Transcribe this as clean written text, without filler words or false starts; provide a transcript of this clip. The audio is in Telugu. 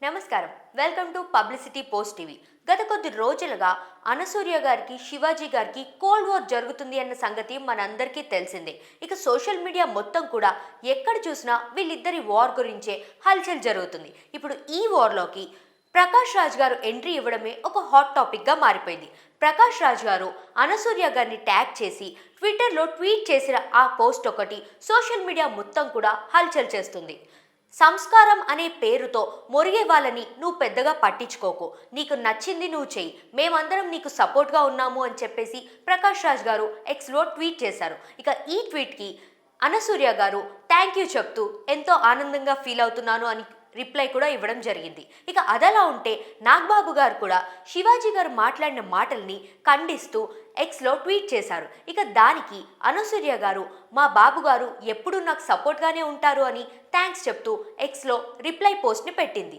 నమస్కారం. Welcome to publicity post TV. గత కొద్ది రోజులుగా అనసూయ గారికి, శివాజీ గారికి కోల్డ్ వార్ జరుగుతుంది అన్న సంగతి మనందరికీ తెలిసిందే. ఇక సోషల్ మీడియా మొత్తం కూడా ఎక్కడ చూసినా వీళ్ళిద్దరి వార్ గురించే హల్చల్ జరుగుతుంది. ఇప్పుడు ఈ వార్లోకి ప్రకాష్ రాజ్ గారు ఎంట్రీ ఇవ్వడమే ఒక హాట్ టాపిక్గా మారిపోయింది. ప్రకాష్ రాజ్ గారు అనసూయ గారిని ట్యాగ్ చేసి ట్విట్టర్లో ట్వీట్ చేసిన ఆ పోస్ట్ ఒకటి సోషల్ మీడియా మొత్తం కూడా హల్చల్ చేస్తుంది. సంస్కారం అనే పేరుతో మొరిగే వాళ్ళని నువ్వు పెద్దగా పట్టించుకోకు, నీకు నచ్చింది నువ్వు చెయ్యి, మేమందరం నీకు సపోర్ట్గా ఉన్నాము అని చెప్పేసి ప్రకాష్ రాజ్ గారు ఎక్స్లో ట్వీట్ చేశారు. ఇక ఈ ట్వీట్కి అనసూయ గారు థ్యాంక్ యూ చెప్తూ ఎంతో ఆనందంగా ఫీల్ అవుతున్నాను అని రిప్లై కూడా ఇవ్వడం జరిగింది. ఇక అదలా ఉంటే నాగబాబు గారు కూడా శివాజీ గారు మాట్లాడిన మాటల్ని ఖండిస్తూ ఎక్స్లో ట్వీట్ చేశారు. ఇక దానికి అనసూయ గారు మా బాబు గారు ఎప్పుడూ నాకు సపోర్ట్గానే ఉంటారు అని థ్యాంక్స్ చెప్తూ ఎక్స్లో రిప్లై పోస్ట్ని పెట్టింది.